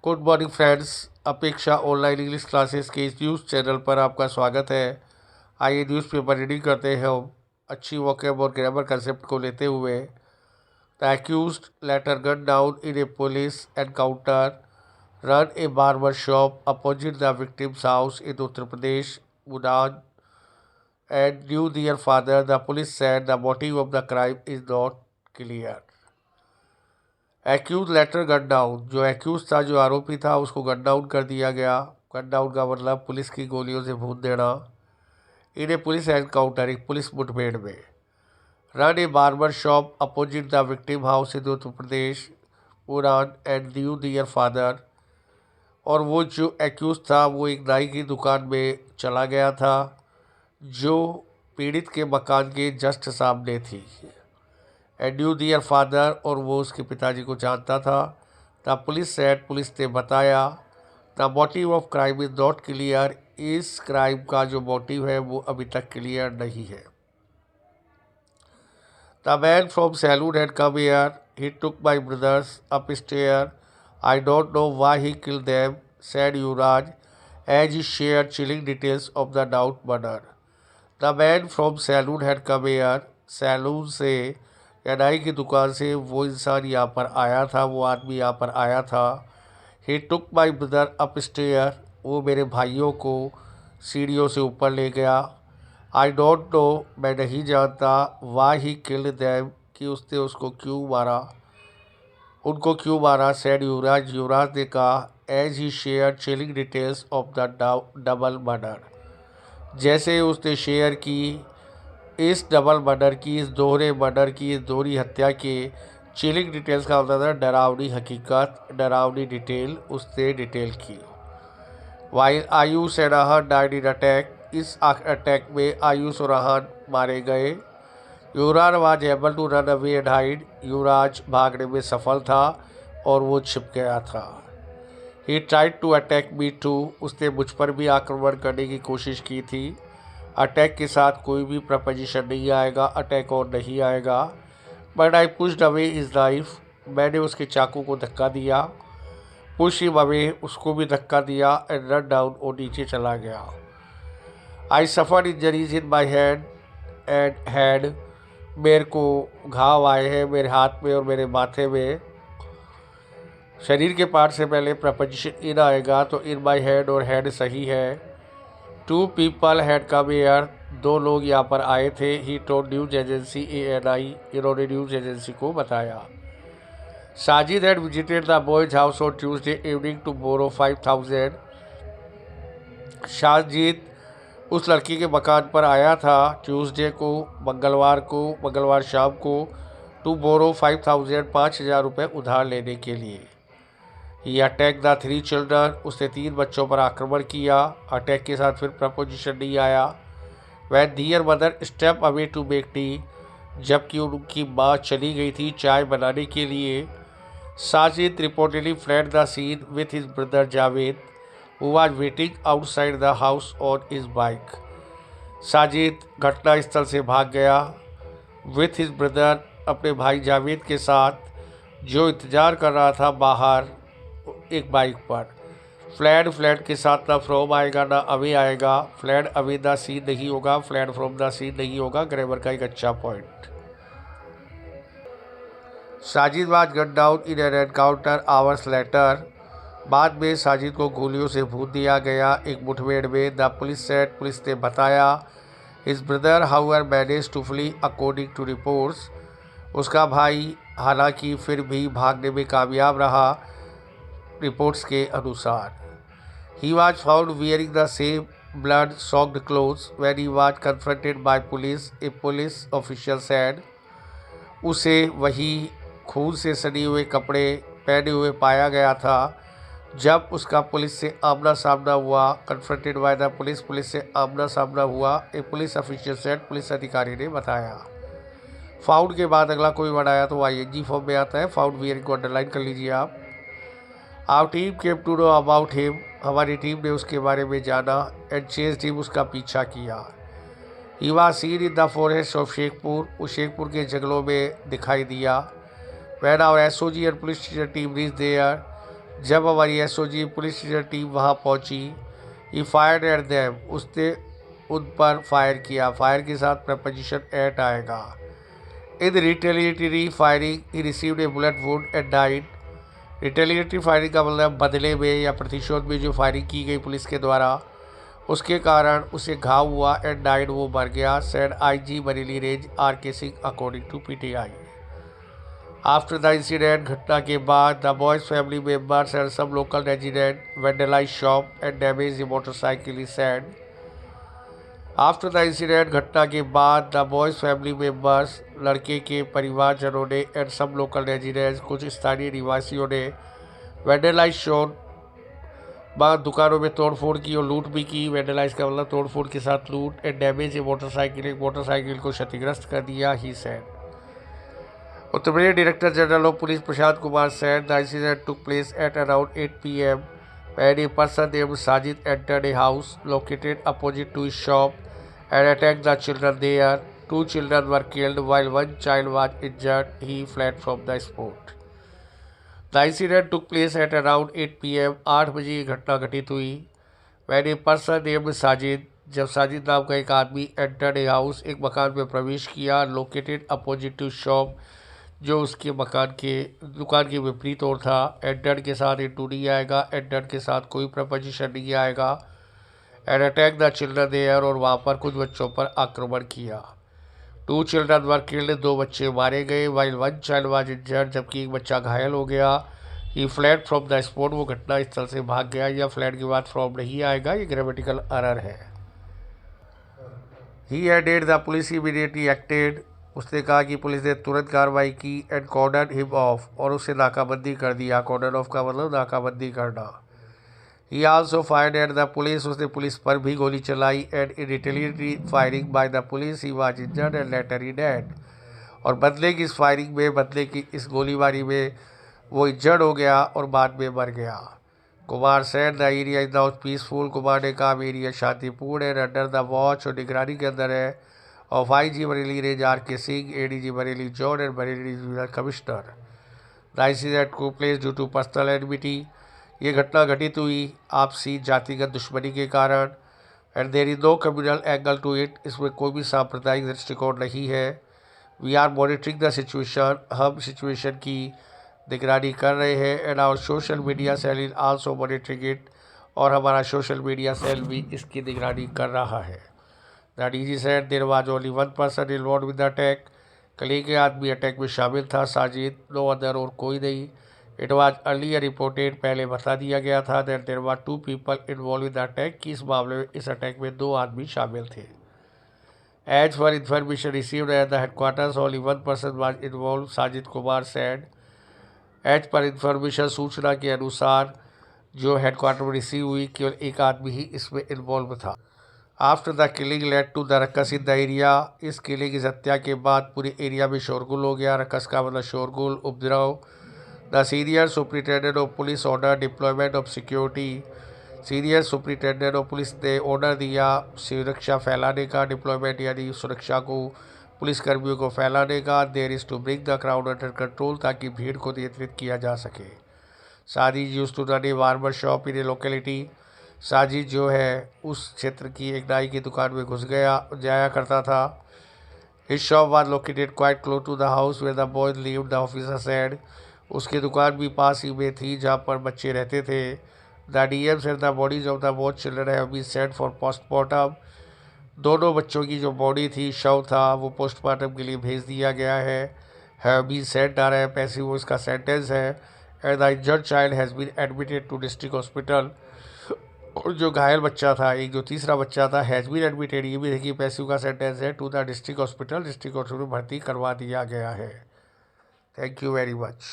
Good morning friends. अपेक्षा online English classes के इस न्यूज़ चैनल पर आपका स्वागत है। आइए न्यूज़पेपर रीडिंग करते हैं हम अच्छी वोकैब और ग्रामर कंसेप्ट को लेते हुए। The accused later gunned down in a police encounter, run a barber shop opposite the victim's house in Uttar Pradesh, Udan, and knew their father. The police said the motive of the crime is not clear. Accused later gun down, जो accused था, जो आरोपी था, उसको gun down कर दिया गया। Gun down का मतलब पुलिस की गोलियों से भून देना। इन ए पुलिस एनकाउंटर, एक पुलिस मुठभेड़ में। Run a barber shop opposite the victim house in Uttar Pradesh, उड़ान एंड न्यू दियर फादर। और वो जो एक्यूज था वो एक नाई की दुकान में चला गया था जो पीड़ित के मकान के जस्ट सामने थी। एंड न्यू दियर फादर, और वो उसके पिताजी को जानता था। द पुलिस सेड, पुलिस ने बताया। The motive of crime is not clear, इस क्राइम का जो मोटिव है वो अभी तक क्लियर नहीं है। The man from saloon had come here, he took my brothers up stair, I don't know why he killed them, said Yuvraj as he share chilling details of the डाउट murder. The man from saloon had come here, saloon से या नाई की दुकान से वो इंसान यहाँ पर आया था, वो आदमी यहाँ पर आया था। ही took my brother up stair, वो मेरे भाइयों को सीढ़ियों से ऊपर ले गया। आई डोंट नो, मैं नहीं जानता। वाई ही किल्ड देम, कि उसने उसको क्यों मारा, उनको क्यों मारा। सेड युवराज, युवराज ने कहा। As he share chilling details of the double murder, जैसे उसने शेयर की इस डबल मर्डर की, इस दोहरे मर्डर की, इस दोहरी हत्या के चिलिंग डिटेल्स का होता था डरावनी हकीकत, डरावनी डिटेल, उससे डिटेल की। While Ayush and Rahat died in attack, इस अटैक में आयुष और राहत मारे गए। Yuvraj was able to run away and hide, Yuvraj भागने में सफल था और वो छिप गया था। He tried to attack me too, उसने मुझ पर भी आक्रमण करने की कोशिश की थी। अटैक के साथ कोई भी प्रपोजिशन नहीं आएगा, अटैक और नहीं आएगा। But I pushed away is knife, मैंने उसके चाकू को धक्का दिया। पुश हिम अवे, उसको भी धक्का दिया। एंड रन डाउन, और नीचे चला गया। I suffered injuries in my hand and had, मेरे को घाव आए हैं मेरे हाथ में और मेरे माथे में। शरीर के पार्ट से पहले प्रपोजिशन इन आएगा तो इन माई हैंड और हैड सही है। Two people had come here, दो लोग यहाँ पर आए थे। He told news agency ANI, इन्होंने न्यूज एजेंसी को बताया। Sajid had visited the boys house on Tuesday evening to borrow 5000, Sajid उस लड़की के मकान पर आया था ट्यूसडे को, मंगलवार शाम को, टू बोरो 5000, 5000 रुपये उधार लेने के लिए। ही अटैक द 3 चिल्ड्रन, उसने 3 बच्चों पर आक्रमण किया। अटैक के साथ फिर प्रपोजिशन नहीं आया। When their mother step away to make tea, जबकि उनकी माँ चली गई थी चाय बनाने के लिए। Sajid reportedly fled the seen with his brother Javed, who was waiting outside the house on his bike. Sajid घटना स्थल से भाग गया विथ हिज ब्रदर, अपने भाई जावेद के साथ, जो इंतज़ार कर रहा था बाहर एक बाइक पर। फ्लैड के साथ ना फ्रॉम आएगा ना अवे आएगा। फ्लैड अवे द सीन नहीं होगा, फ्लैड फ्रॉम द सीन नहीं होगा। ग्रामर का एक अच्छा point. Sajid was gun down in an encounter hours later, बाद में साजिद को गोलियों से भून दिया गया एक मुठभेड़ में। द पुलिस सेड, पुलिस ने बताया। His brother however managed to flee according to reports, उसका भाई हालांकि फिर भी भागने में कामयाब रहा रिपोर्ट्स के अनुसार। He was found wearing the same blood soaked clothes when he was confronted by police, a police official said, उसे वही खून से सनी हुए कपड़े पहने हुए पाया गया था जब उसका पुलिस से आमना सामना हुआ। Confronted by the police, police से आमना सामना हुआ। ए पुलिस ऑफिशियल सेड, पुलिस अधिकारी ने बताया। फाउंड के बाद अगला कोई वर्ड आया तो वो ING फॉर्म में आता है। फाउंड वियरिंग को अंडरलाइन कर लीजिए आप। Our team came to know about him, हमारी टीम ने उसके बारे में जाना। एंड चेस्ड हिम, उसका पीछा किया। He was seen in the forest of Shekhpur, वो शेखपुर के जंगलों में दिखाई दिया। When our SOG and police team reach there, जब हमारी एसओजी पुलिस टीम वहाँ पहुँची, ही फायर्ड एट देम, उसने उन पर फायर किया। फायर के साथ प्रपोजिशन एट आएगा। In retaliatory firing he received a bullet wound and died. Retaliatory firing का मतलब बदले में या प्रतिशोध में जो फायरिंग की गई पुलिस के द्वारा, उसके कारण उसे घाव हुआ एंड डाइड, वो मर गया। Said IG Bareilly range RK Singh according to PTI। After the incident, घटना के बाद, the boys family members and some local resident vandalise shop and damage the motorcycle, he said. After the incident, घटना के बाद, the boys family members, लड़के के परिवारजनों ने, एंड सब लोकल रेजिडेंट्स, कुछ स्थानीय निवासियों ने, वेंडलाइज शॉप, बाद दुकानों में तोड़फोड़ की और लूट भी की। वेंडलाइज का मतलब तोड़फोड़ के साथ लूट। एंड डैमेज मोटरसाइकिल, एक मोटरसाइकिल को क्षतिग्रस्त कर दिया, he said. Uttar Pradesh director general of police Prashant Kumar said the incident took place at around 8 PM when a person named Sajid entered a house located opposite to his shop and attacked the children there. 2 children were killed while 1 child was injured. He fled from the spot. The incident took place at around 8 PM. 8 बजे ये घटना घटित हुई। when a person named Sajid, जब साजिद नाम का एक आदमी entered a house, एक मकान में प्रवेश किया, located opposite to shop, जो उसके मकान के दुकान के विपरीत ओर था। एंटर के साथ इंटू नहीं आएगा, एंटर के साथ कोई प्रपोजिशन नहीं आएगा। And attack the children there, और वहाँ पर कुछ बच्चों पर आक्रमण किया। 2 चिल्ड्रन वर किल्ड, 2 बच्चे मारे गए। वाइल 1 चाइल्ड वाज इंजर्ड, जबकि एक बच्चा घायल हो गया। ही फ्लैड फ्रॉम द स्पॉट, वो घटना स्थल से भाग गया। या फ्लैड के बाद फ्रॉम नहीं आएगा, ये ग्रामेटिकल एरर है। He added the police immediately acted, उसने कहा कि पुलिस ने तुरंत कार्रवाई की। एंड कॉर्डन हिम ऑफ, और उसे नाकाबंदी कर दिया। कॉर्डन ऑफ का मतलब नाकाबंदी करना। ही also fired at the police, उसने पुलिस पर भी गोली चलाई। And in retaliatory firing by the police he was injured and later he dead, और बदले की इस फायरिंग में, बदले की इस गोलीबारी में वो इंजर्ड हो गया और बाद में मर गया। Kumar said the area is now peaceful, Kumar ने कहा एरिया शांतिपूर्ण एंड अंडर द वॉच, और निगरानी के अंदर है of IG Bareilly range RK Singh, ADG Bareilly zone and Bareilly regional commissioner. The incident took place due to personal enmity, ये घटना घटित हुई आपसी जातिगत दुश्मनी के कारण। And there is no communal angle to it, इसमें कोई भी सांप्रदायिक दृष्टिकोण नहीं है। We are monitoring the situation, हम सिचुएशन की निगरानी कर रहे हैं। And our social media cell is also monitoring it, और हमारा सोशल मीडिया सेल भी इसकी निगरानी कर रहा है। The DG said there was only 1 person involved with the attack, कल के आदमी अटैक में शामिल था, साजिद, नो अदर, और कोई नहीं। इट वॉज अर्लियर रिपोर्टेड, पहले बता दिया गया था, that there were 2 people involve with the attack, कि इस मामले में, इस अटैक में 2 आदमी शामिल थे। As for information received at the headquarters only 1 person was involve, Sajid Kumar said. As per information, सूचना के अनुसार जो हेडक्वार्टर में रिसीव हुई, केवल एक आदमी ही इसमें इन्वॉल्व था। After the killing led to the ruckus in the area, इस किलिंग, इस हत्या के बाद पूरे एरिया में शोरगुल हो गया। रकस का मतलब शोरगुल, उपद्रव। The senior superintendent of police order deployment of security, senior superintendent of police ने ऑर्डर दिया सुरक्षा फैलाने का, डिप्लॉयमेंट यानी सुरक्षा को, पुलिसकर्मियों को फैलाने का। There is to bring the crowd under control, ताकि भीड़ को नियंत्रित किया जा सके। Sajid used to run a barber shop in a locality, Sajid जो है उस क्षेत्र की एक नाई की दुकान में घुस जाया करता था। His shop was located quite close to the house where the boys lived, the officer said, उसकी दुकान भी पास ही में थी जहाँ पर बच्चे रहते थे। The DM said the bodies of the both children have been sent for postmortem, दोनों बच्चों की जो बॉडी थी, शव था, वो पोस्टमार्टम के लिए भेज दिया गया है। हैव बीन सेंट आ रहा है, पैसिव वो इसका सेंटेंस है। And the injured child has been admitted to district hospital, और जो घायल बच्चा था, एक जो तीसरा बच्चा था, हैज़ बीन एडमिटेड, ये भी देखिए पैसिव का सेंटेंस है, to the district hospital, district hospital में भर्ती करवा दिया गया है। Thank you very much.